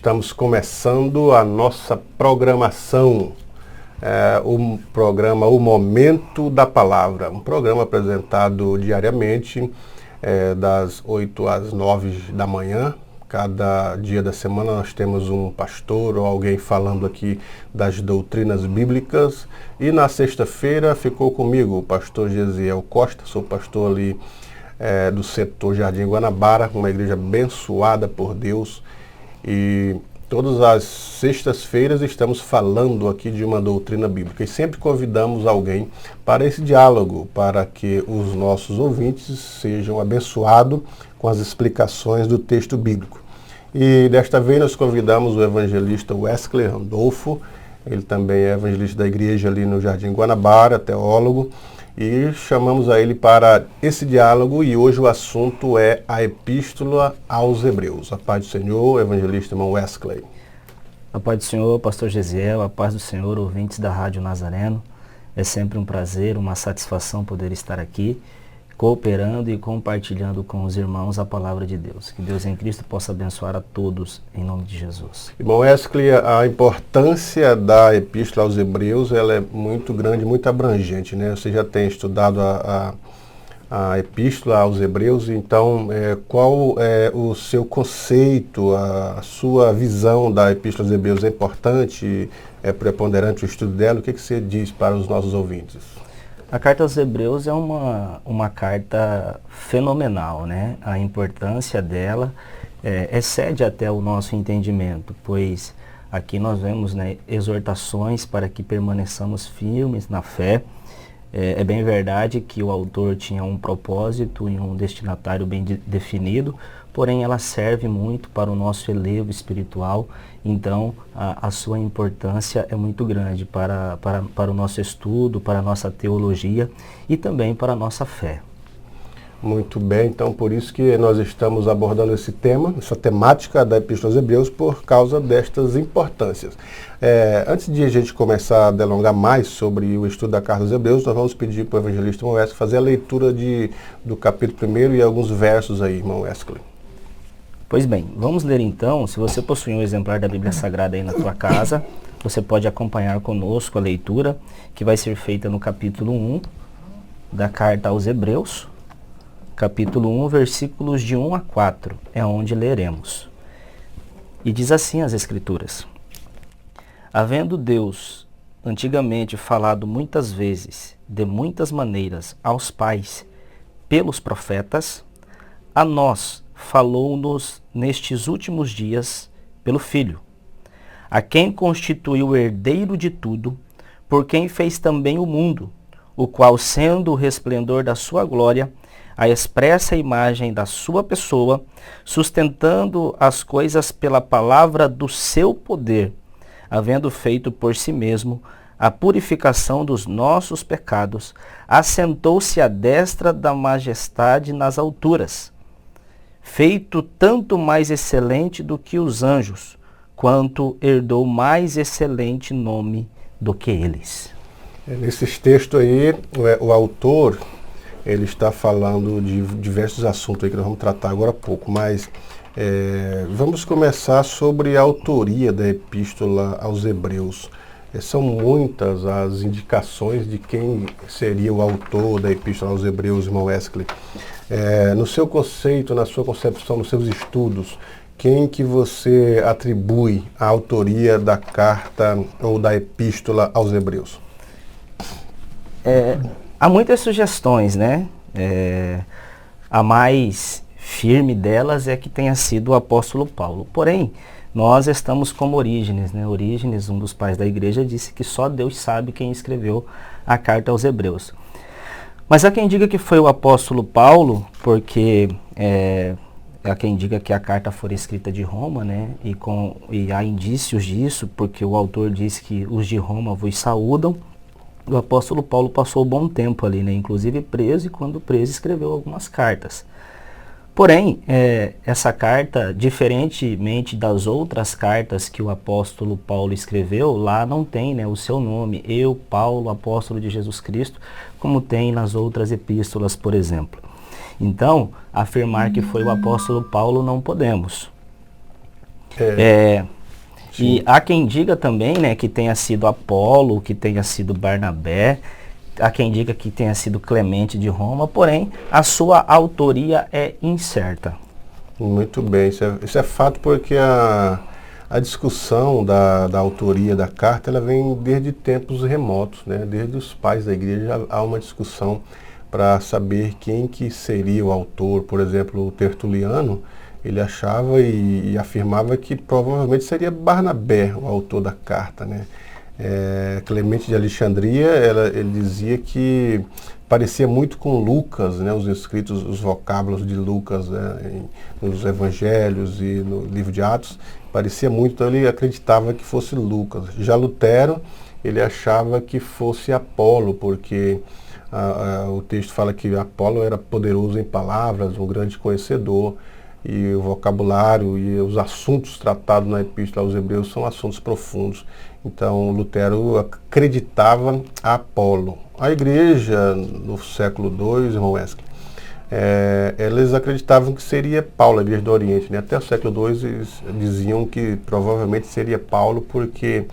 estamos começando a nossa programação, o programa O Momento da Palavra, um programa apresentado diariamente, das 8 às 9 da manhã. Cada dia da semana nós temos um pastor ou alguém falando aqui das doutrinas bíblicas. E na sexta-feira ficou comigo o pastor Gesiel Costa, sou pastor ali do setor Jardim Guanabara, uma igreja abençoada por Deus. E todas as sextas-feiras estamos falando aqui de uma doutrina bíblica e sempre convidamos alguém para esse diálogo, para que os nossos ouvintes sejam abençoados com as explicações do texto bíblico. E desta vez nós convidamos o evangelista Wesley Randolfo, ele também é evangelista da igreja ali no Jardim Guanabara, teólogo, e chamamos a ele para esse diálogo, e hoje o assunto é a Epístola aos Hebreus. A paz do Senhor, evangelista irmão Wesley. A paz do Senhor, pastor Gesiel, a paz do Senhor, ouvintes da Rádio Nazareno. É sempre um prazer, uma satisfação poder estar aqui, cooperando e compartilhando com os irmãos a palavra de Deus. Que Deus em Cristo possa abençoar a todos, em nome de Jesus. Irmão Wesley, a importância da Epístola aos Hebreus, ela é muito grande, muito abrangente, né? Você já tem estudado a Epístola aos Hebreus, então qual é o seu conceito, a sua visão da Epístola aos Hebreus? É importante, é preponderante o estudo dela? O que você diz para os nossos ouvintes? A carta aos Hebreus é uma carta fenomenal, né? A importância dela excede até o nosso entendimento, pois aqui nós vemos, né, exortações para que permaneçamos firmes na fé. É bem verdade que o autor tinha um propósito e um destinatário bem definido, porém ela serve muito para o nosso elevo espiritual, então a sua importância é muito grande para o nosso estudo, para a nossa teologia e também para a nossa fé. Muito bem, então por isso que nós estamos abordando esse tema, essa temática da Epístola aos Hebreus, por causa destas importâncias. Antes de a gente começar a delongar mais sobre o estudo da carta aos Hebreus, nós vamos pedir para o evangelista irmão Wesley fazer a leitura do capítulo 1 e alguns versos aí, irmão Wesley. Pois bem, vamos ler então. Se você possui um exemplar da Bíblia Sagrada aí na tua casa, você pode acompanhar conosco a leitura, que vai ser feita no capítulo 1 da carta aos Hebreus. Capítulo 1, versículos de 1 a 4, é onde leremos. E diz assim as Escrituras: Havendo Deus antigamente falado muitas vezes, de muitas maneiras, aos pais, pelos profetas, a nós falou-nos nestes últimos dias pelo Filho, a quem constituiu o herdeiro de tudo, por quem fez também o mundo, o qual, sendo o resplendor da sua glória, a expressa imagem da sua pessoa, sustentando as coisas pela palavra do seu poder, havendo feito por si mesmo a purificação dos nossos pecados, assentou-se à destra da majestade nas alturas, feito tanto mais excelente do que os anjos, quanto herdou mais excelente nome do que eles. Nesses textos aí, o autor, ele está falando de diversos assuntos aí que nós vamos tratar agora há pouco, mas vamos começar sobre a autoria da Epístola aos Hebreus. São muitas as indicações de quem seria o autor da Epístola aos Hebreus, irmão Wesley. No seu conceito, na sua concepção, nos seus estudos, quem que você atribui a autoria da carta ou da Epístola aos Hebreus? Há muitas sugestões, né? A mais firme delas é que tenha sido o apóstolo Paulo. Porém, nós estamos como Orígenes, né? Orígenes, um dos pais da igreja, disse que só Deus sabe quem escreveu a carta aos Hebreus. Mas há quem diga que foi o apóstolo Paulo, porque há quem diga que a carta foi escrita de Roma, né? E há indícios disso, porque o autor diz que os de Roma vos saúdam. O apóstolo Paulo passou um bom tempo ali, né? Inclusive preso, e quando preso escreveu algumas cartas. Porém, essa carta, diferentemente das outras cartas que o apóstolo Paulo escreveu, lá não tem, né, o seu nome, eu, Paulo, apóstolo de Jesus Cristo, como tem nas outras epístolas, por exemplo. Então, afirmar que foi o apóstolo Paulo não podemos. E há quem diga também, né, que tenha sido Apolo, que tenha sido Barnabé, há quem diga que tenha sido Clemente de Roma, porém a sua autoria é incerta. Muito bem, isso é fato porque a discussão da autoria da carta, ela vem desde tempos remotos, né? Desde os pais da igreja já há uma discussão para saber quem que seria o autor. Por exemplo, o Tertuliano, ele achava e afirmava que provavelmente seria Barnabé o autor da carta, né? Clemente de Alexandria, ele dizia que parecia muito com Lucas, né, os escritos, os vocábulos de Lucas, né, nos evangelhos e no livro de Atos, parecia muito, então ele acreditava que fosse Lucas. Já Lutero, ele achava que fosse Apolo, porque o texto fala que Apolo era poderoso em palavras, um grande conhecedor, e o vocabulário e os assuntos tratados na Epístola aos Hebreus são assuntos profundos. Então, Lutero acreditava a Apolo. A igreja, no século II, irmão Wesley, eles acreditavam que seria Paulo, a igreja do Oriente, né? Até o século II eles diziam que provavelmente seria Paulo, porque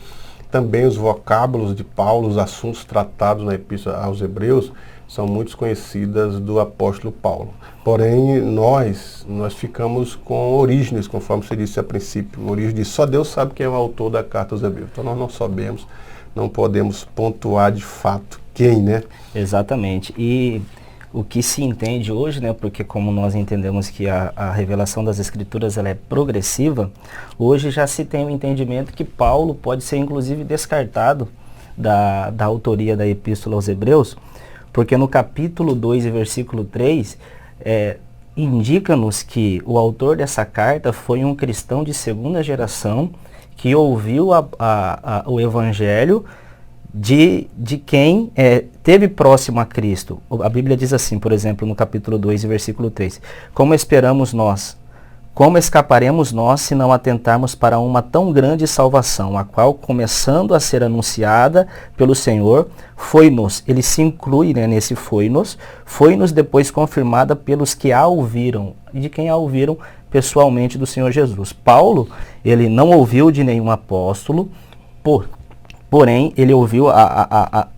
também os vocábulos de Paulo, os assuntos tratados na Epístola aos Hebreus, são muito conhecidas do apóstolo Paulo. Porém, nós ficamos com Orígenes, conforme você disse a princípio. Orígenes, só Deus sabe quem é o autor da carta aos Hebreus. Então nós não sabemos, não podemos pontuar de fato quem, né? Exatamente. E o que se entende hoje, né, porque como nós entendemos que a revelação das Escrituras ela é progressiva, hoje já se tem o entendimento que Paulo pode ser inclusive descartado da autoria da Epístola aos Hebreus, porque no capítulo 2 e versículo 3, indica-nos que o autor dessa carta foi um cristão de segunda geração que ouviu o evangelho de quem teve próximo a Cristo. A Bíblia diz assim, por exemplo, no capítulo 2 e versículo 3, como esperamos nós? Como escaparemos nós se não atentarmos para uma tão grande salvação, a qual, começando a ser anunciada pelo Senhor, foi-nos, ele se inclui, né, nesse foi-nos depois confirmada pelos que a ouviram, e de quem a ouviram pessoalmente do Senhor Jesus. Paulo, ele não ouviu de nenhum apóstolo, porém, ele ouviu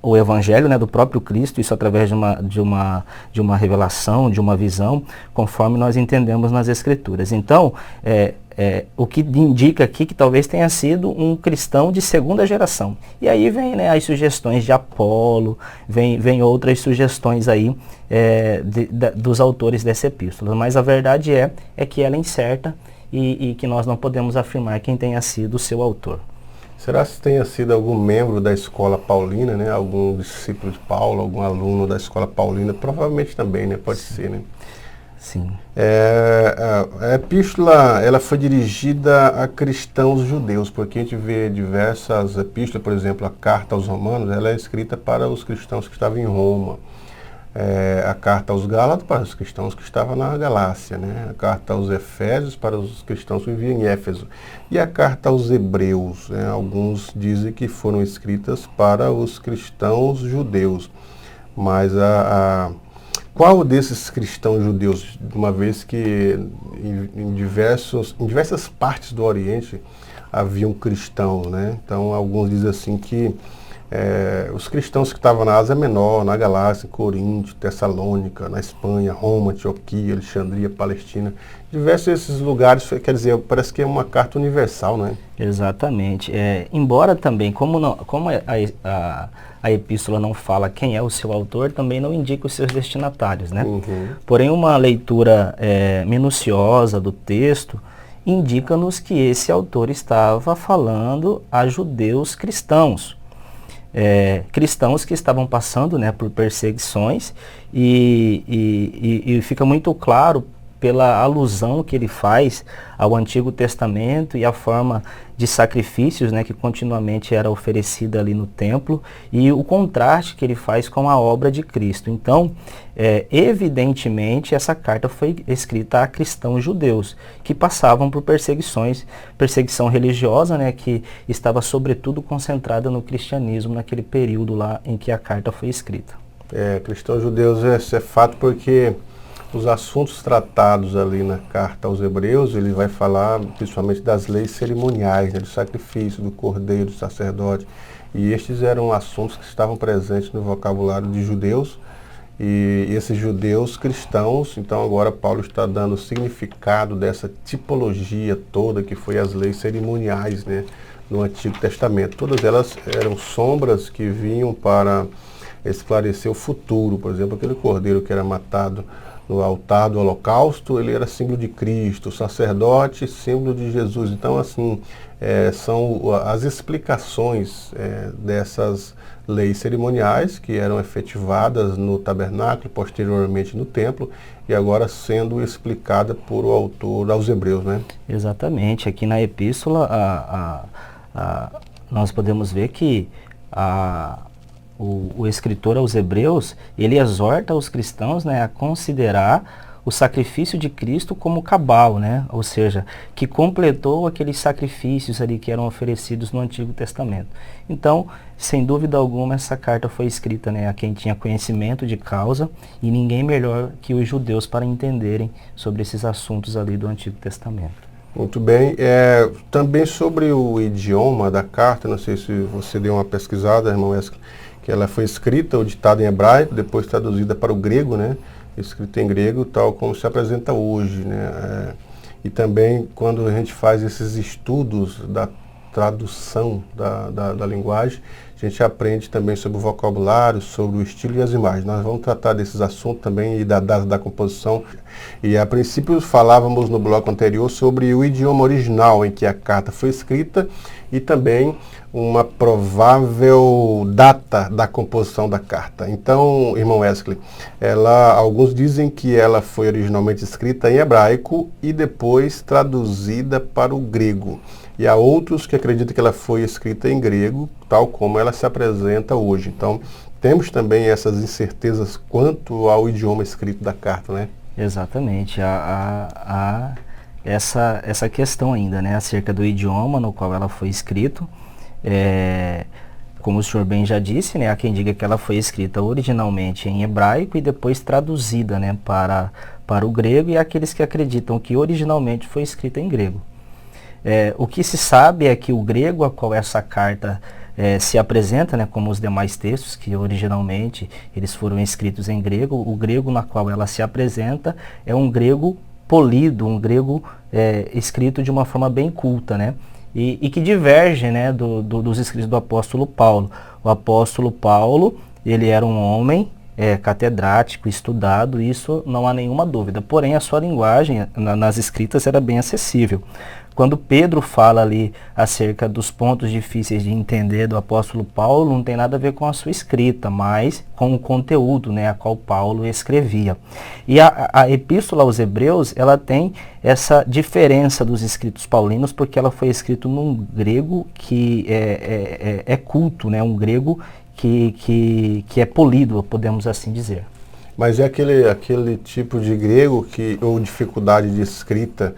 o evangelho, né, do próprio Cristo, isso através de uma revelação, de uma visão, conforme nós entendemos nas Escrituras. Então, o que indica aqui que talvez tenha sido um cristão de segunda geração. E aí vem, né, as sugestões de Apolo, vem outras sugestões aí dos autores dessa epístola. Mas a verdade é que ela é incerta e que nós não podemos afirmar quem tenha sido o seu autor. Será que tenha sido algum membro da escola paulina, né? Algum discípulo de Paulo, algum aluno da escola paulina? Provavelmente também, né? Pode ser, né? Sim. A epístola, ela foi dirigida a cristãos judeus, porque a gente vê diversas epístolas, por exemplo, a carta aos Romanos, ela é escrita para os cristãos que estavam em Roma. A carta aos Gálatas para os cristãos que estavam na Galácia, né? A carta aos Efésios para os cristãos que viviam em Éfeso. E a carta aos Hebreus, né? Alguns dizem que foram escritas para os cristãos judeus. Mas qual desses cristãos judeus, uma vez que em diversas partes do Oriente haviam cristãos, né? Então alguns dizem assim que os cristãos que estavam na Ásia Menor, na Galácia, Corinto, Tessalônica, na Espanha, Roma, Antioquia, Alexandria, Palestina, diversos esses lugares, quer dizer, parece que é uma carta universal, não é? Exatamente. Embora também, como a epístola não fala quem é o seu autor, também não indica os seus destinatários, né? Uhum. Porém, uma leitura minuciosa do texto indica-nos que esse autor estava falando a judeus cristãos. Cristãos que estavam passando, né, por perseguições e fica muito claro pela alusão que ele faz ao Antigo Testamento e a forma de sacrifícios, né, que continuamente era oferecida ali no templo e o contraste que ele faz com a obra de Cristo. Então, evidentemente, essa carta foi escrita a cristãos judeus que passavam por perseguição religiosa, né, que estava sobretudo concentrada no cristianismo naquele período lá em que a carta foi escrita. Cristãos judeus, é fato porque os assuntos tratados ali na carta aos Hebreus, ele vai falar principalmente das leis cerimoniais, né, do sacrifício, do cordeiro, do sacerdote. E estes eram assuntos que estavam presentes no vocabulário de judeus, e esses judeus cristãos. Então agora Paulo está dando o significado dessa tipologia toda que foi as leis cerimoniais, né, no Antigo Testamento. Todas elas eram sombras que vinham para esclarecer o futuro. Por exemplo, aquele cordeiro que era matado no altar do holocausto, ele era símbolo de Cristo, o sacerdote, símbolo de Jesus. Então, assim, são as explicações dessas leis cerimoniais que eram efetivadas no tabernáculo, posteriormente no templo, e agora sendo explicada por o autor aos Hebreus, né? Exatamente. Aqui na epístola, nós podemos ver que o escritor aos Hebreus, ele exorta os cristãos, né, a considerar o sacrifício de Cristo como cabal, né? Ou seja, que completou aqueles sacrifícios ali que eram oferecidos no Antigo Testamento. Então, sem dúvida alguma, essa carta foi escrita, né, a quem tinha conhecimento de causa, e ninguém melhor que os judeus para entenderem sobre esses assuntos ali do Antigo Testamento. Muito bem. Também sobre o idioma da carta, não sei se você deu uma pesquisada, irmão Wesley, que ela foi escrita, o ditado em hebraico, depois traduzida para o grego, né? Escrita em grego, tal como se apresenta hoje, né? E também quando a gente faz esses estudos da tradução da linguagem, a gente aprende também sobre o vocabulário, sobre o estilo e as imagens. Nós vamos tratar desses assuntos também e da data da composição. E a princípio falávamos no bloco anterior sobre o idioma original em que a carta foi escrita e também uma provável data da composição da carta. Então, irmão Wesley, alguns dizem que ela foi originalmente escrita em hebraico e depois traduzida para o grego. E há outros que acreditam que ela foi escrita em grego, tal como ela se apresenta hoje. Então, temos também essas incertezas quanto ao idioma escrito da carta, né? Exatamente. Há essa questão ainda, né, acerca do idioma no qual ela foi escrita. Como o senhor bem já disse, né, há quem diga que ela foi escrita originalmente em hebraico e depois traduzida, né, para o grego, e há aqueles que acreditam que originalmente foi escrita em grego. O que se sabe é que o grego a qual essa carta se apresenta, né, como os demais textos, que originalmente eles foram escritos em grego, o grego na qual ela se apresenta é um grego polido, um grego escrito de uma forma bem culta, né? E que diverge, né, dos escritos do apóstolo Paulo. O apóstolo Paulo, ele era um homem catedrático, estudado, isso não há nenhuma dúvida. Porém, a sua linguagem nas escritas era bem acessível. Quando Pedro fala ali acerca dos pontos difíceis de entender do apóstolo Paulo, não tem nada a ver com a sua escrita, mas com o conteúdo, né, a qual Paulo escrevia. E a epístola aos Hebreus, ela tem essa diferença dos escritos paulinos, porque ela foi escrita num grego que é culto, né, um grego que é polido, podemos assim dizer. Mas é aquele tipo de grego ou dificuldade de escrita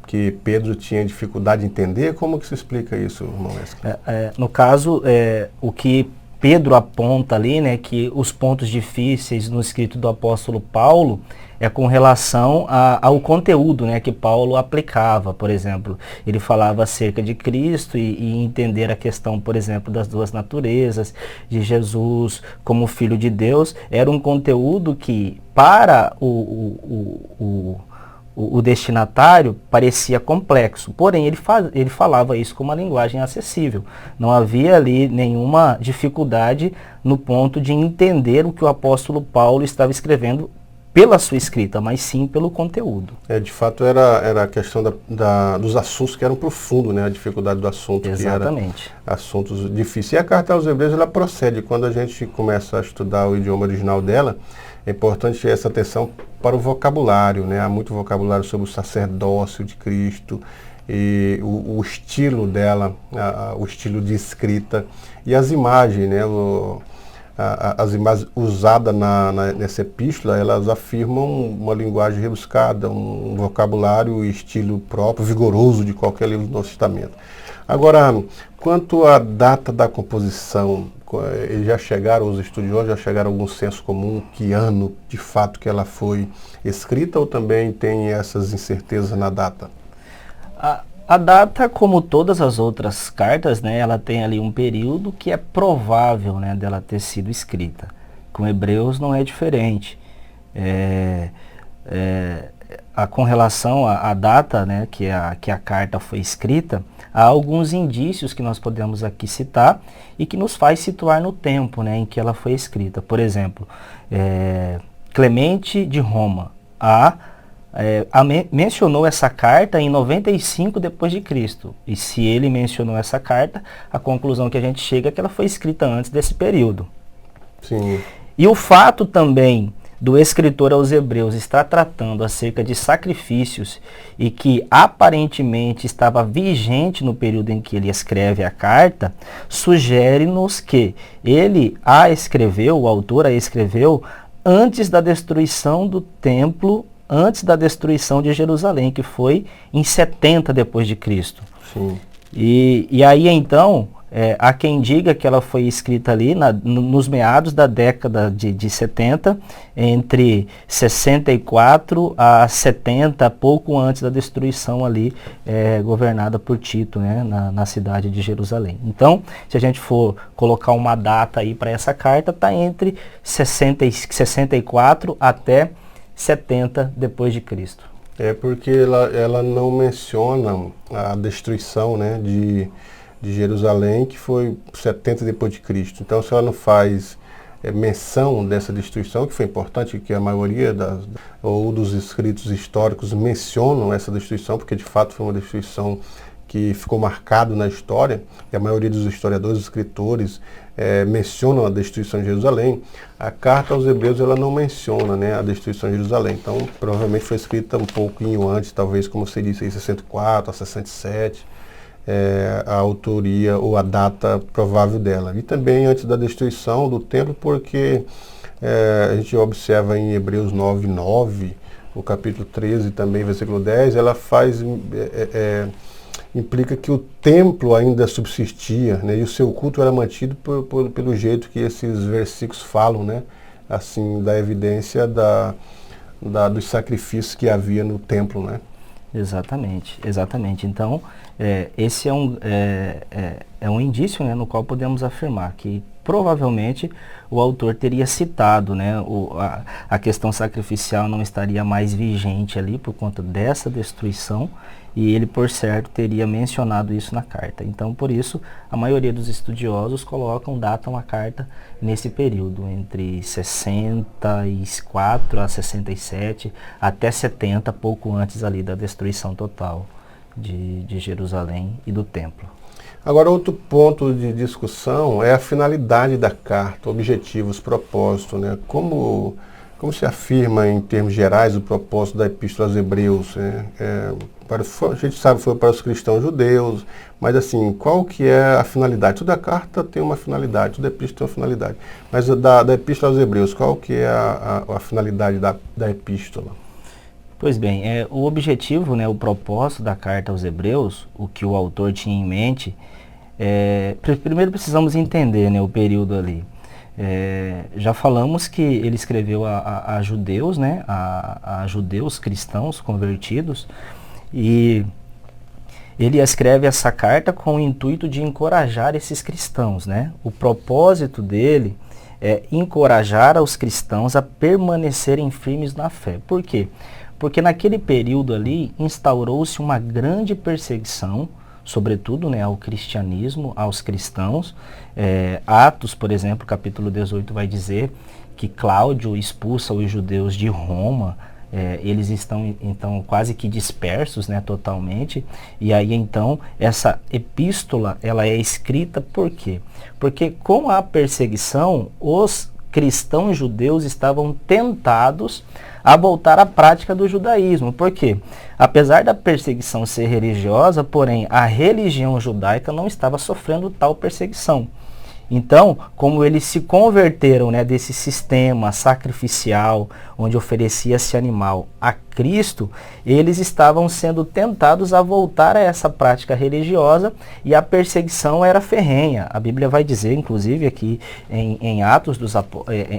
que Pedro tinha dificuldade de entender? Como que se explica isso, irmão Wesley? No caso, o que Pedro aponta ali, né, que os pontos difíceis no escrito do apóstolo Paulo é com relação ao conteúdo, né, que Paulo aplicava. Por exemplo, ele falava acerca de Cristo e entender a questão, por exemplo, das duas naturezas, de Jesus como Filho de Deus, era um conteúdo que para o destinatário parecia complexo, porém ele falava isso com uma linguagem acessível. Não havia ali nenhuma dificuldade no ponto de entender o que o apóstolo Paulo estava escrevendo pela sua escrita, mas sim pelo conteúdo. De fato era a questão dos assuntos que eram profundos, né? A dificuldade do assunto. Exatamente. Que era assuntos difíceis. E a carta aos Hebreus, ela procede. Quando a gente começa a estudar o idioma original dela, é importante ter essa atenção para o vocabulário, né? Há muito vocabulário sobre o sacerdócio de Cristo e o estilo dela, o estilo de escrita e as imagens, né? As imagens usadas nessa epístola, elas afirmam uma linguagem rebuscada, um vocabulário e estilo próprio, vigoroso de qualquer livro do Novo Testamento. Agora, quanto à data da composição, eles já chegaram, os estudiosos já chegaram a algum senso comum que ano, de fato, que ela foi escrita, ou também tem essas incertezas na data? A data, como todas as outras cartas, né, ela tem ali um período que é provável, né, dela ter sido escrita. Com Hebreus não é diferente. Com relação à data, né, que a carta foi escrita, há alguns indícios que nós podemos aqui citar e que nos faz situar no tempo, né, em que ela foi escrita. Por exemplo, Clemente de Roma mencionou essa carta em 95 depois de Cristo. E se ele mencionou essa carta, a conclusão que a gente chega é que ela foi escrita antes desse período. Sim. E o fato também do escritor aos Hebreus estar tratando acerca de sacrifícios e que aparentemente estava vigente no período em que ele escreve a carta, sugere-nos que ele o autor a escreveu antes da destruição do templo, antes da destruição de Jerusalém, que foi em 70 depois de Cristo. Sim. E aí então, há quem diga que ela foi escrita ali nos meados da década de 70, entre 64 a 70, pouco antes da destruição ali, governada por Tito, né, na cidade de Jerusalém. Então, se a gente for colocar uma data aí para essa carta, está entre 64 até 70 depois de Cristo. Porque ela não menciona a destruição, né, de Jerusalém, que foi 70 depois de Cristo. Então, se ela não faz menção dessa destruição, que foi importante, que a maioria dos escritos históricos mencionam essa destruição, porque de fato foi uma destruição que ficou marcado na história, e a maioria dos historiadores, escritores, mencionam a destruição de Jerusalém. A carta aos Hebreus ela não menciona, né, a destruição de Jerusalém. Então, provavelmente foi escrita um pouquinho antes, talvez, como você disse, em 64 a 67, a autoria ou a data provável dela. E também antes da destruição do templo, porque a gente observa em Hebreus 9:9, o capítulo 13 também, versículo 10, ela implica que o templo ainda subsistia, né, e o seu culto era mantido pelo jeito que esses versículos falam, né, assim, da evidência dos sacrifícios que havia no templo, né? Exatamente, exatamente. Então, esse é um indício, né, no qual podemos afirmar que provavelmente o autor teria citado, né, a questão sacrificial não estaria mais vigente ali por conta dessa destruição, e ele, por certo, teria mencionado isso na carta. Então, por isso, a maioria dos estudiosos datam a carta nesse período, entre 64 a 67, até 70, pouco antes ali da destruição total de Jerusalém e do templo. Agora, outro ponto de discussão é a finalidade da carta, objetivos, propósito, né? Como se afirma, em termos gerais, o propósito da Epístola aos Hebreus? A gente sabe que foi para os cristãos judeus, mas assim, qual que é a finalidade? Toda carta tem uma finalidade, toda epístola tem uma finalidade. Mas da Epístola aos Hebreus, qual que é a finalidade da epístola? Pois bem, o objetivo, né, o propósito da carta aos Hebreus, o que o autor tinha em mente, primeiro precisamos entender, né, o período ali. Já falamos que ele escreveu a judeus, né, a judeus cristãos convertidos, e ele escreve essa carta com o intuito de encorajar esses cristãos, né? O propósito dele é encorajar os cristãos a permanecerem firmes na fé. Por quê? Porque naquele período ali instaurou-se uma grande perseguição, sobretudo, né, ao cristianismo, aos cristãos. Atos, por exemplo, capítulo 18 vai dizer que Cláudio expulsa os judeus de Roma. Eles estão então quase que dispersos, né, totalmente. E aí então essa epístola ela é escrita por quê? Porque com a perseguição os cristãos judeus estavam tentados a voltar à prática do judaísmo. Por quê? Apesar da perseguição ser religiosa, porém a religião judaica não estava sofrendo tal perseguição. Então, como eles se converteram, né, desse sistema sacrificial, onde oferecia-se animal, a Cristo, eles estavam sendo tentados a voltar a essa prática religiosa e a perseguição era ferrenha. A Bíblia vai dizer, inclusive aqui em Atos dos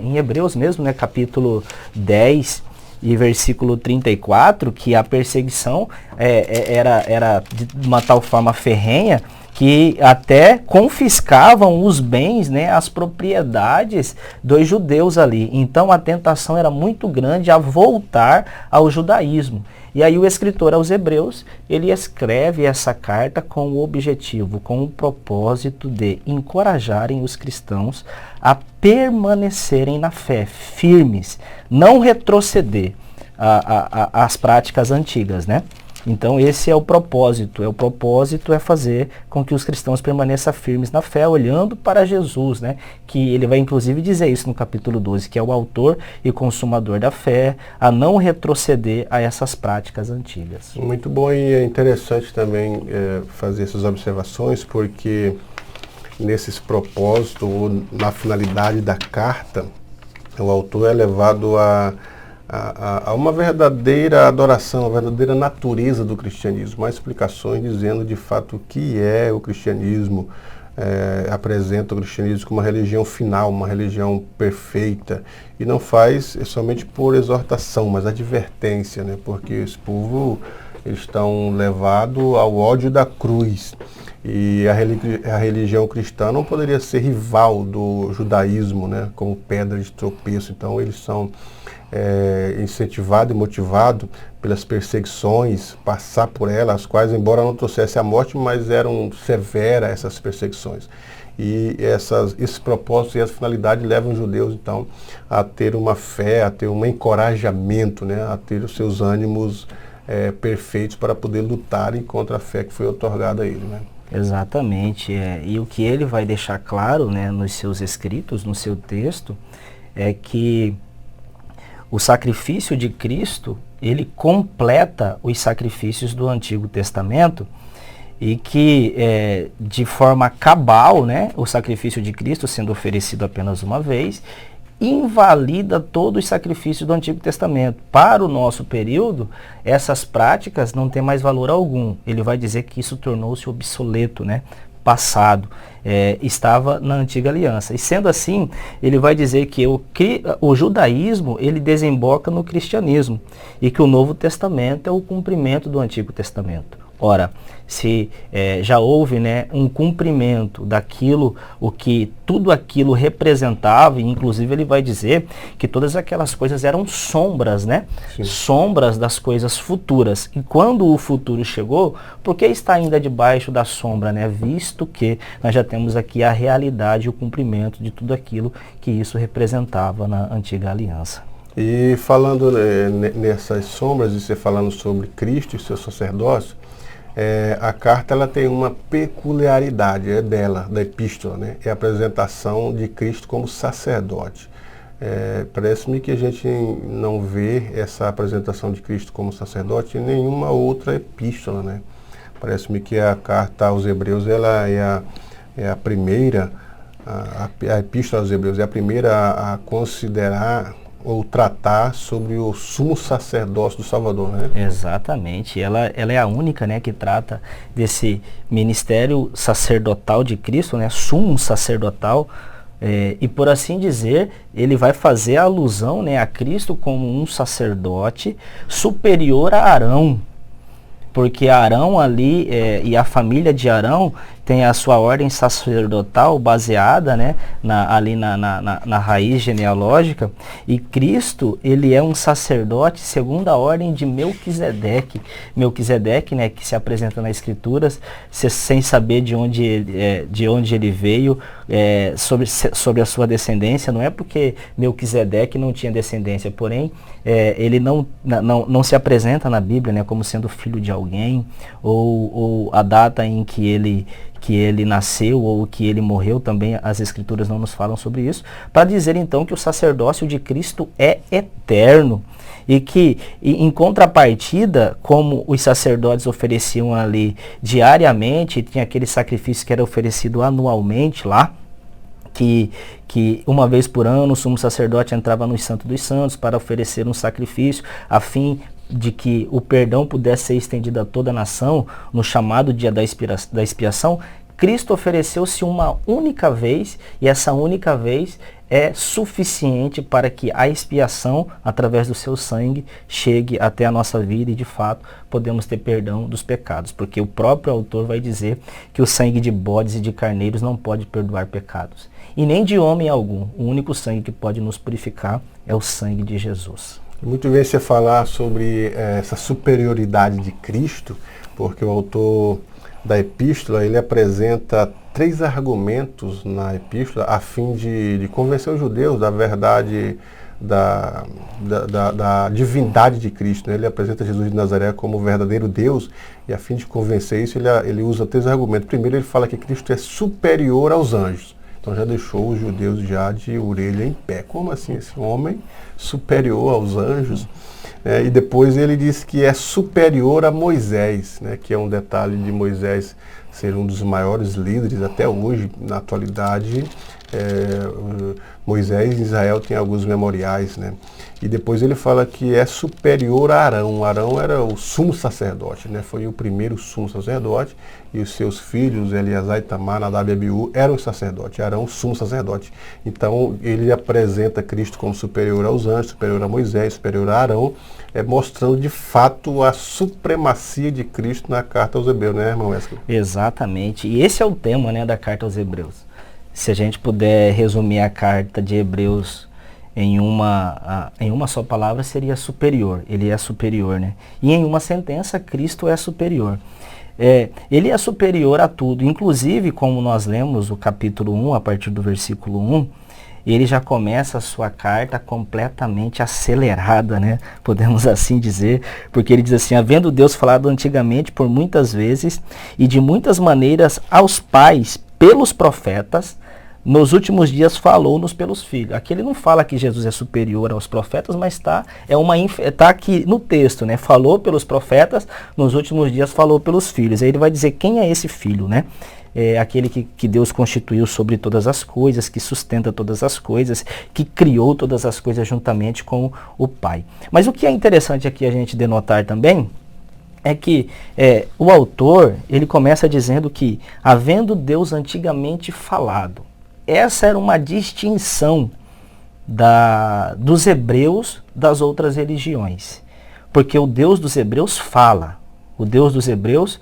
em Hebreus mesmo, né, capítulo 10 e versículo 34, que a perseguição era de uma tal forma ferrenha que até confiscavam os bens, né, as propriedades dos judeus ali. Então a tentação era muito grande a voltar ao judaísmo. E aí o escritor aos Hebreus, ele escreve essa carta com o objetivo, com o propósito de encorajarem os cristãos a permanecerem na fé, firmes, não retroceder às práticas antigas, né? Então esse é o propósito. O propósito é fazer com que os cristãos permaneçam firmes na fé, olhando para Jesus, né? Que ele vai inclusive dizer isso no capítulo 12, que é o autor e consumador da fé, a não retroceder a essas práticas antigas. Muito bom, e é interessante também fazer essas observações, porque nesses propósitos, ou na finalidade da carta, o autor é levado a uma verdadeira adoração, a verdadeira natureza do cristianismo. Há explicações dizendo de fato o que é o cristianismo, apresenta o cristianismo como uma religião final, uma religião perfeita, e não faz somente por exortação, mas advertência, né? Porque esse povo estão levados ao ódio da cruz. E a religião cristã não poderia ser rival do judaísmo, né, como pedra de tropeço. Então eles são incentivados e motivados pelas perseguições, passar por elas, as quais, embora não trouxessem a morte, mas eram severas essas perseguições. E esses propósitos e essa finalidade levam os judeus, então, a ter uma fé, a ter um encorajamento, né, a ter os seus ânimos perfeitos para poder lutarem contra a fé que foi otorgada a ele, né? Exatamente. E o que ele vai deixar claro, né, nos seus escritos, no seu texto, é que o sacrifício de Cristo, ele completa os sacrifícios do Antigo Testamento, e que de forma cabal, né, o sacrifício de Cristo sendo oferecido apenas uma vez, invalida todos os sacrifícios do Antigo Testamento. Para o nosso período, essas práticas não têm mais valor algum. Ele vai dizer que isso tornou-se obsoleto, né? Passado. Estava na antiga aliança. E sendo assim, ele vai dizer que o judaísmo, ele desemboca no cristianismo, e que o Novo Testamento é o cumprimento do Antigo Testamento. Ora, se já houve, né, um cumprimento daquilo, tudo aquilo representava, e inclusive ele vai dizer que todas aquelas coisas eram sombras, né? Sim. Sombras das coisas futuras. E quando o futuro chegou, por que está ainda debaixo da sombra, né? Visto que nós já temos aqui a realidade e o cumprimento de tudo aquilo que isso representava na antiga aliança. E falando nessas sombras, e você falando sobre Cristo e seu sacerdócio, a carta ela tem uma peculiaridade, dela, da epístola, né? É a apresentação de Cristo como sacerdote. Parece-me que a gente não vê essa apresentação de Cristo como sacerdote em nenhuma outra epístola, né? Parece-me que a carta aos Hebreus ela é a primeira, a epístola aos Hebreus é a primeira a considerar ou tratar sobre o sumo sacerdócio do Salvador, né? Exatamente. Ela é a única, né, que trata desse ministério sacerdotal de Cristo, né, sumo sacerdotal, e por assim dizer, ele vai fazer a alusão, né, a Cristo como um sacerdote superior a Arão. Porque Arão ali, e a família de Arão tem a sua ordem sacerdotal baseada, né, na raiz genealógica, e Cristo, ele é um sacerdote segundo a ordem de Melquisedeque. Melquisedeque, né, que se apresenta nas Escrituras, sem saber de onde ele veio, sobre a sua descendência. Não é porque Melquisedeque não tinha descendência, porém, ele não se apresenta na Bíblia, né, como sendo filho de alguém, ou a data em que ele nasceu ou que ele morreu, também as Escrituras não nos falam sobre isso, para dizer então que o sacerdócio de Cristo é eterno, e que em contrapartida, como os sacerdotes ofereciam ali diariamente, tinha aquele sacrifício que era oferecido anualmente lá, que uma vez por ano o sumo sacerdote entrava no Santo dos Santos para oferecer um sacrifício, a fim de que o perdão pudesse ser estendido a toda a nação, no chamado dia da expiação. Cristo ofereceu-se uma única vez, e essa única vez é suficiente para que a expiação, através do seu sangue, chegue até a nossa vida e, de fato, podemos ter perdão dos pecados. Porque o próprio autor vai dizer que o sangue de bodes e de carneiros não pode perdoar pecados. E nem de homem algum. O único sangue que pode nos purificar é o sangue de Jesus. Muito bem você falar sobre essa superioridade de Cristo, porque o autor da epístola, ele apresenta 3 argumentos na epístola a fim de convencer os judeus da verdade da divindade de Cristo, né? Ele apresenta Jesus de Nazaré como o verdadeiro Deus, e a fim de convencer isso, ele usa 3 argumentos. Primeiro, ele fala que Cristo é superior aos anjos. Então já deixou os judeus já de orelha em pé. Como assim esse homem superior aos anjos? E depois ele diz que é superior a Moisés, né, que é um detalhe de Moisés ser um dos maiores líderes até hoje. Na atualidade, Moisés em Israel tem alguns memoriais, né? E depois ele fala que é superior a Arão. Arão era o sumo sacerdote, né? Foi o primeiro sumo sacerdote, e os seus filhos, Eleazar, Itamar, Nadab e Abiú, eram sacerdotes. Arão, sumo sacerdote. Então ele apresenta Cristo como superior aos anjos, superior a Moisés, superior a Arão, mostrando de fato a supremacia de Cristo na carta aos Hebreus, né, irmão Wesley? Exatamente. E esse é o tema, né, da carta aos Hebreus. Se a gente puder resumir a carta de Hebreus em uma só palavra, seria superior. Ele é superior, né? E em uma sentença, Cristo é superior. Ele é superior a tudo. Inclusive, como nós lemos o capítulo 1, a partir do versículo 1, ele já começa a sua carta completamente acelerada, né? Podemos assim dizer, porque ele diz assim: havendo Deus falado antigamente por muitas vezes e de muitas maneiras aos pais pelos profetas, nos últimos dias falou-nos pelos filhos. Aqui ele não fala que Jesus é superior aos profetas, mas tá aqui no texto, né? Falou pelos profetas, nos últimos dias falou pelos filhos. Aí ele vai dizer quem é esse filho, né? É aquele que Deus constituiu sobre todas as coisas, que sustenta todas as coisas, que criou todas as coisas juntamente com o Pai. Mas o que é interessante aqui a gente denotar também é que o autor, ele começa dizendo que, havendo Deus antigamente falado, essa era uma distinção dos hebreus das outras religiões. Porque o Deus dos hebreus fala. O Deus dos hebreus,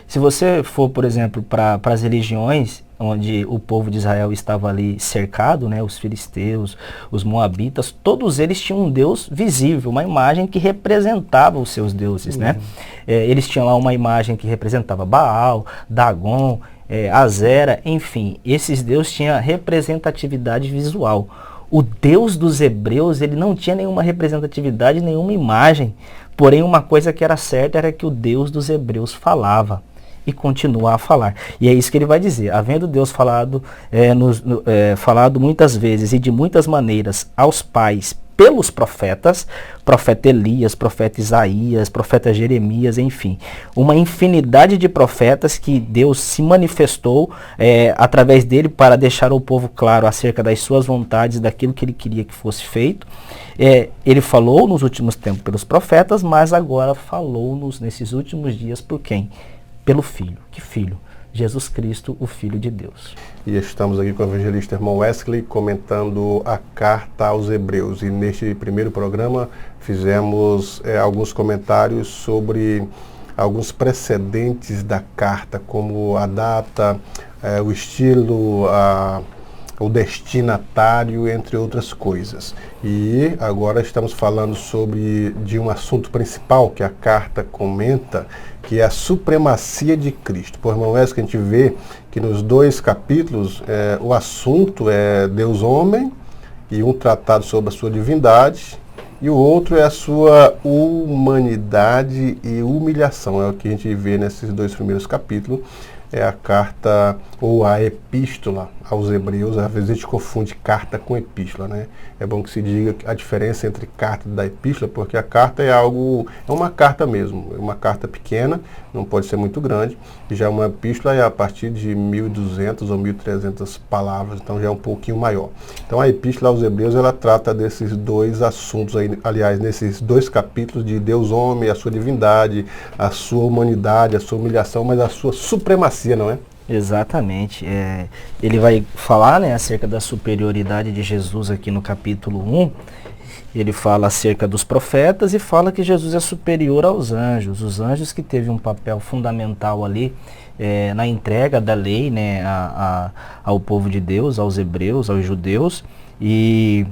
se você for, por exemplo, para as religiões onde o povo de Israel estava ali cercado, né, os filisteus, os moabitas, todos eles tinham um Deus visível, uma imagem que representava os seus deuses, né? Eles tinham lá uma imagem que representava Baal, Dagon, Azera, enfim, esses deuses tinham representatividade visual. O Deus dos hebreus, ele não tinha nenhuma representatividade, nenhuma imagem. Porém, uma coisa que era certa era que o Deus dos hebreus falava e continua a falar. E é isso que ele vai dizer: havendo Deus falado, falado muitas vezes e de muitas maneiras aos pais pelos profetas, profeta Elias, profeta Isaías, profeta Jeremias, enfim, uma infinidade de profetas que Deus se manifestou através dele para deixar ao povo claro acerca das suas vontades, daquilo que ele queria que fosse feito. Ele falou nos últimos tempos pelos profetas, mas agora falou-nos nesses últimos dias por quem? Pelo Filho. Que Filho? Jesus Cristo, o Filho de Deus. E estamos aqui com o evangelista irmão Wesley comentando a carta aos Hebreus. E neste primeiro programa fizemos alguns comentários sobre alguns precedentes da carta, como a data, o estilo, o destinatário, entre outras coisas. E agora estamos falando de um assunto principal que a carta comenta, que é a supremacia de Cristo. Por irmão Wesley, que a gente vê que nos 2 capítulos o assunto é Deus homem, e um tratado sobre a sua divindade, e o outro é a sua humanidade e humilhação. É o que a gente vê nesses 2 primeiros capítulos. É a carta ou a epístola aos Hebreus. Às vezes a gente confunde carta com epístola, né? É bom que se diga a diferença entre carta e da epístola, porque a carta é uma carta mesmo, é uma carta pequena, não pode ser muito grande, e já uma epístola é a partir de 1.200 ou 1.300 palavras, então já é um pouquinho maior. Então a epístola aos Hebreus, ela trata desses dois assuntos aí, aliás, nesses dois capítulos de Deus homem, a sua divindade, a sua humanidade, a sua humilhação, mas a sua supremacia, não é? Exatamente. Ele vai falar, né, acerca da superioridade de Jesus aqui no capítulo 1. Ele fala acerca dos profetas e fala que Jesus é superior aos anjos. Os anjos que teve um papel fundamental ali na entrega da lei, né, ao povo de Deus, aos hebreus, aos judeus. E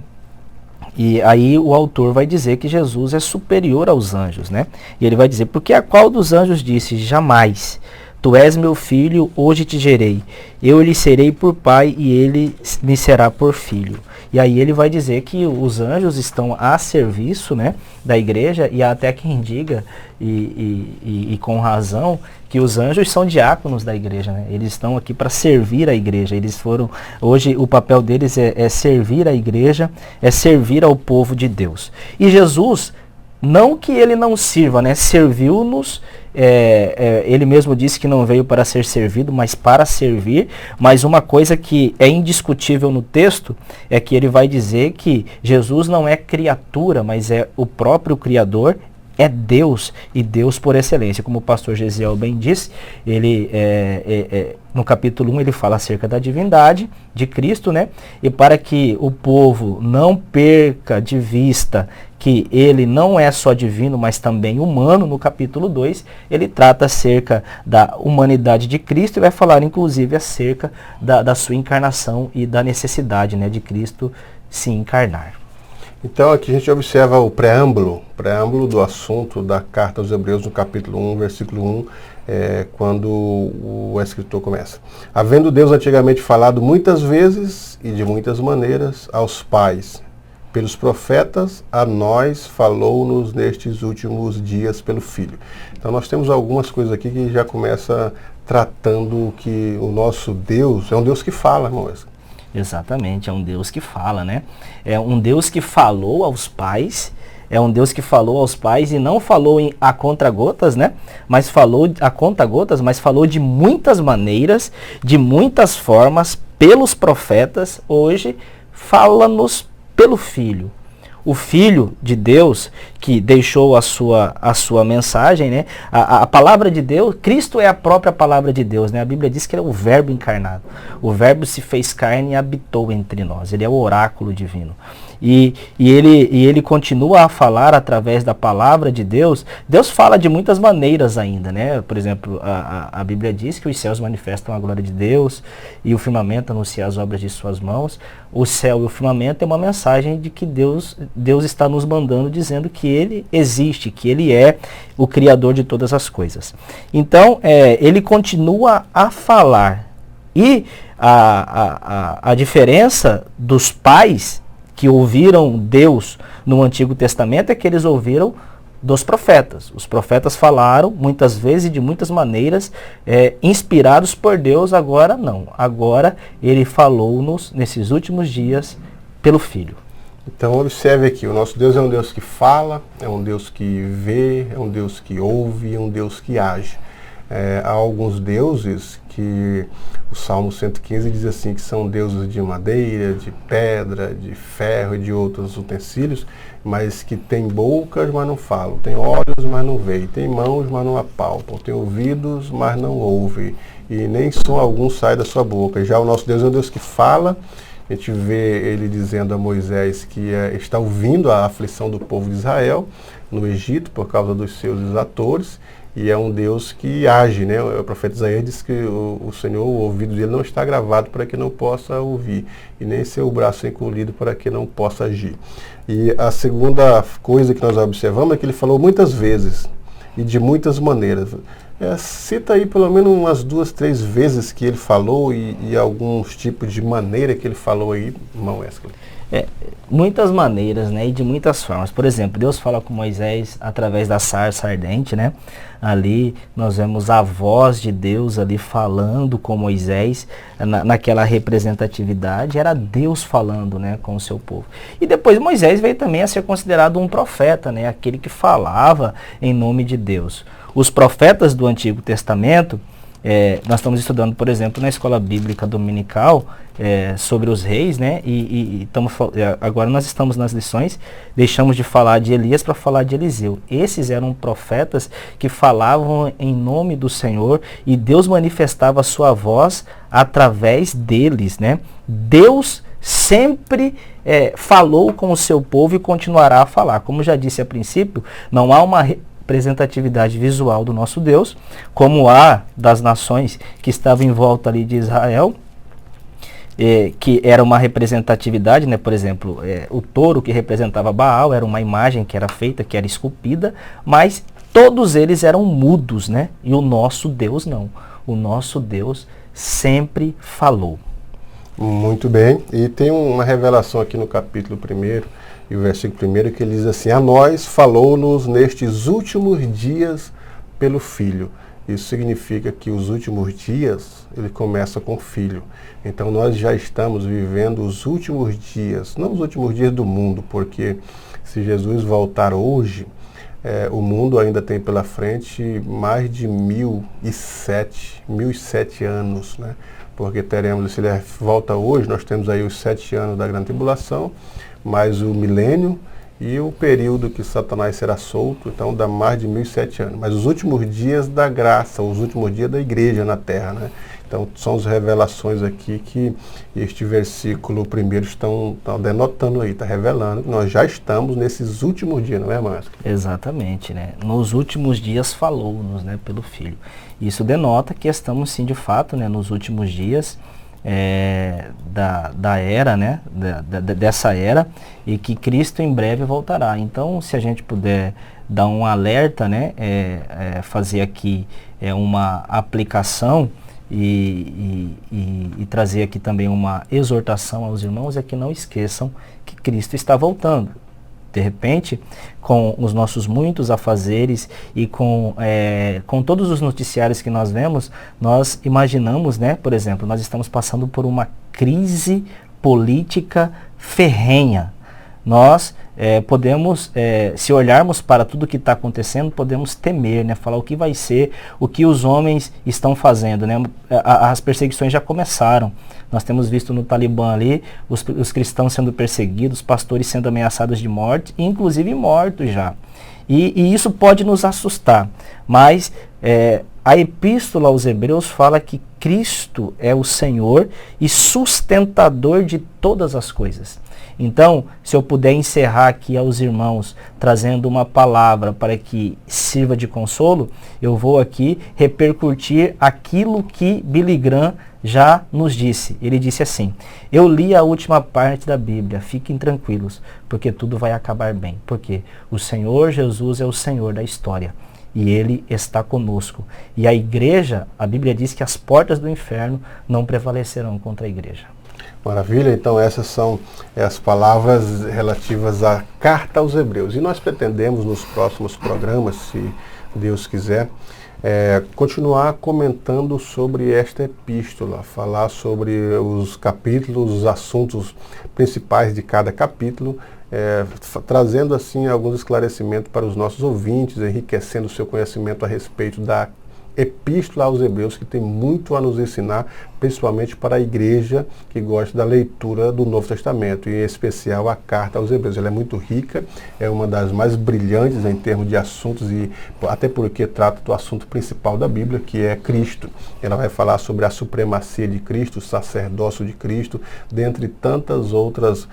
aí o autor vai dizer que Jesus é superior aos anjos, né? E ele vai dizer, porque a qual dos anjos disse, jamais, tu és meu filho, hoje te gerei. Eu lhe serei por pai e ele me será por filho. E aí ele vai dizer que os anjos estão a serviço, né, da igreja, e há até quem diga, e com razão, que os anjos são diáconos da igreja, né? Eles estão aqui para servir a igreja. Hoje o papel deles é servir a igreja, é servir ao povo de Deus. E Jesus, não que ele não sirva, né? Serviu-nos, ele mesmo disse que não veio para ser servido, mas para servir. Mas uma coisa que é indiscutível no texto é que ele vai dizer que Jesus não é criatura, mas é o próprio Criador, é Deus, e Deus por excelência. Como o pastor Gesiel bem disse, ele no capítulo 1 ele fala acerca da divindade de Cristo, né? E para que o povo não perca de vista que ele não é só divino, mas também humano, no capítulo 2, ele trata acerca da humanidade de Cristo e vai falar inclusive acerca da sua encarnação e da necessidade, né, de Cristo se encarnar. Então aqui a gente observa o preâmbulo do assunto da carta aos Hebreus no capítulo 1, versículo 1, quando o escritor começa. Havendo Deus antigamente falado muitas vezes e de muitas maneiras aos pais, pelos profetas, a nós falou-nos nestes últimos dias pelo Filho. Então nós temos algumas coisas aqui que já começa tratando que o nosso Deus é um Deus que fala, irmãos. Exatamente, é um Deus que fala, né? É um Deus que falou aos pais, é um Deus que falou aos pais e não falou a conta-gotas, né? Mas falou a conta-gotas, mas falou de muitas maneiras, de muitas formas, pelos profetas. Hoje, fala-nos pelo Filho. O Filho de Deus, que deixou a sua mensagem, né? A palavra de Deus, Cristo é a própria palavra de Deus, né? A Bíblia diz que ele é o Verbo encarnado. O Verbo se fez carne e habitou entre nós. Ele é o oráculo divino. E ele continua a falar através da palavra de Deus. Deus fala de muitas maneiras ainda, né? Por exemplo, a Bíblia diz que os céus manifestam a glória de Deus e o firmamento anuncia as obras de suas mãos. O céu e o firmamento é uma mensagem de que Deus está nos mandando, dizendo que Ele existe, que Ele é o Criador de todas as coisas. Então, Ele continua a falar. E a diferença dos pais que ouviram Deus no Antigo Testamento é que eles ouviram dos profetas. Os profetas falaram muitas vezes e de muitas maneiras, inspirados por Deus. Agora não. Agora Ele falou-nos nesses últimos dias pelo Filho. Então observe aqui, o nosso Deus é um Deus que fala, é um Deus que vê, é um Deus que ouve, é um Deus que age. Há alguns deuses que o Salmo 115 diz assim, que são deuses de madeira, de pedra, de ferro e de outros utensílios, mas que têm bocas, mas não falam, têm olhos, mas não veem, têm mãos, mas não apalpam, têm ouvidos, mas não ouvem, e nem som algum sai da sua boca. Já o nosso Deus é um Deus que fala. A gente vê ele dizendo a Moisés que está ouvindo a aflição do povo de Israel no Egito por causa dos seus exatores, e é um Deus que age, né? O profeta Isaías diz que o Senhor, o ouvido dele não está gravado para que não possa ouvir, e nem seu braço encolhido para que não possa agir. E a segunda coisa que nós observamos é que ele falou muitas vezes e de muitas maneiras. Cita aí pelo menos umas 2, 3 vezes que ele falou e alguns tipos de maneira que ele falou aí, irmão Wesley. Muitas maneiras, né, e de muitas formas. Por exemplo, Deus fala com Moisés através da sarça ardente, né? Ali nós vemos a voz de Deus ali falando com Moisés, naquela representatividade, era Deus falando, né, com o seu povo. E depois Moisés veio também a ser considerado um profeta, né, aquele que falava em nome de Deus. Os profetas do Antigo Testamento, nós estamos estudando, por exemplo, na escola bíblica dominical, sobre os reis, né? Agora nós estamos nas lições, deixamos de falar de Elias para falar de Eliseu. Esses eram profetas que falavam em nome do Senhor e Deus manifestava a sua voz através deles, né? Deus sempre falou com o seu povo e continuará a falar. Como já disse a princípio, não há uma representatividade visual do nosso Deus, como há das nações que estavam em volta ali de Israel, que era uma representatividade, né? Por exemplo, o touro que representava Baal era uma imagem que era feita, que era esculpida, mas todos eles eram mudos, né? E o nosso Deus não. O nosso Deus sempre falou. Muito bem. E tem uma revelação aqui no capítulo 1 e o versículo 1 que ele diz assim: a nós falou-nos nestes últimos dias pelo Filho. Isso significa que os últimos dias, ele começa com o Filho. Então nós já estamos vivendo os últimos dias, não os últimos dias do mundo, porque se Jesus voltar hoje, o mundo ainda tem pela frente mais de 1007 anos, né? Porque teremos, se ele volta hoje, nós temos aí os 7 anos da grande tribulação, mais o milênio e o período que Satanás será solto, então dá mais de 1007 anos. Mas os últimos dias da graça, os últimos dias da igreja na terra, né? Então são as revelações aqui que este versículo primeiro estão denotando aí, está revelando que nós já estamos nesses últimos dias, não é, Márcio? Exatamente, né? Nos últimos dias falou-nos, né, pelo Filho. Isso denota que estamos sim de fato, né, nos últimos dias da era, né, dessa era, e que Cristo em breve voltará. Então, se a gente puder dar um alerta, né, fazer aqui uma aplicação e trazer aqui também uma exortação aos irmãos, é que não esqueçam que Cristo está voltando. De repente, com os nossos muitos afazeres e com todos os noticiários que nós vemos, nós imaginamos, né, por exemplo, nós estamos passando por uma crise política ferrenha. Nós podemos, se olharmos para tudo que está acontecendo, podemos temer, né, falar o que vai ser, o que os homens estão fazendo, né? As perseguições já começaram. Nós temos visto no Talibã ali, os cristãos sendo perseguidos, pastores sendo ameaçados de morte, inclusive mortos já. E isso pode nos assustar, mas a epístola aos Hebreus fala que Cristo é o Senhor e sustentador de todas as coisas. Então, se eu puder encerrar aqui aos irmãos, trazendo uma palavra para que sirva de consolo, eu vou aqui repercutir aquilo que Billy Graham já nos disse. Ele disse assim: eu li a última parte da Bíblia, fiquem tranquilos, porque tudo vai acabar bem. Porque o Senhor Jesus é o Senhor da história e Ele está conosco. E a igreja, a Bíblia diz que as portas do inferno não prevalecerão contra a igreja. Maravilha, então essas são as palavras relativas à carta aos Hebreus. E nós pretendemos nos próximos programas, se Deus quiser, continuar comentando sobre esta epístola, falar sobre os capítulos, os assuntos principais de cada capítulo, trazendo assim alguns esclarecimentos para os nossos ouvintes, enriquecendo o seu conhecimento a respeito da Epístola aos Hebreus, que tem muito a nos ensinar, principalmente para a igreja que gosta da leitura do Novo Testamento, e em especial a carta aos Hebreus. Ela é muito rica, é uma das mais brilhantes em termos de assuntos, e até porque trata do assunto principal da Bíblia, que é Cristo. Ela vai falar sobre a supremacia de Cristo, o sacerdócio de Cristo, dentre tantas outras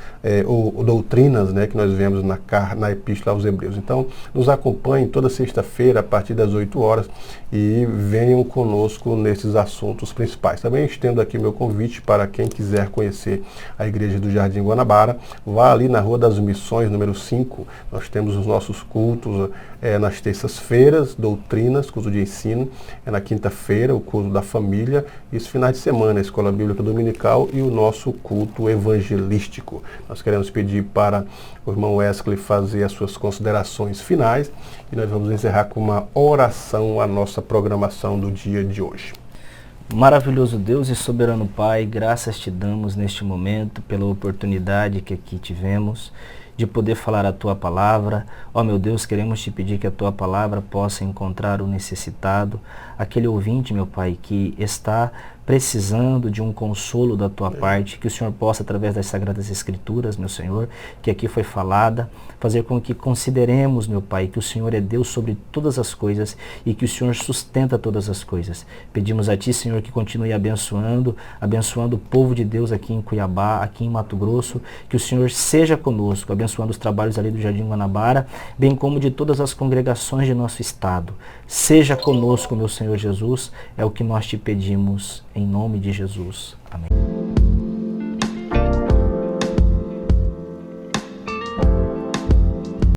doutrinas, né, que nós vemos na Epístola aos Hebreus. Então, nos acompanhem toda sexta-feira, a partir das 8 horas, e venham conosco nesses assuntos principais. Também estendo aqui meu convite para quem quiser conhecer a Igreja do Jardim Guanabara, vá ali na Rua das Missões, número 5. Nós temos os nossos cultos nas terças-feiras, doutrinas, curso de ensino, na quinta-feira, o culto da família, e os finais de semana, a Escola Bíblica Dominical e o nosso culto evangelístico. Nós queremos pedir para o irmão Wesley fazer as suas considerações finais e nós vamos encerrar com uma oração a nossa programação do dia de hoje. Maravilhoso Deus e soberano Pai, graças te damos neste momento pela oportunidade que aqui tivemos de poder falar a Tua palavra. Ó meu Deus, queremos te pedir que a Tua palavra possa encontrar o necessitado, aquele ouvinte, meu Pai, que está precisando de um consolo da Tua parte, que o Senhor possa, através das Sagradas Escrituras, meu Senhor, que aqui foi falada, fazer com que consideremos, meu Pai, que o Senhor é Deus sobre todas as coisas e que o Senhor sustenta todas as coisas. Pedimos a Ti, Senhor, que continue abençoando o povo de Deus aqui em Cuiabá, aqui em Mato Grosso, que o Senhor seja conosco, abençoando os trabalhos ali do Jardim Guanabara, bem como de todas as congregações de nosso estado. Seja conosco, meu Senhor Jesus, é o que nós te pedimos, em nome de Jesus. Amém.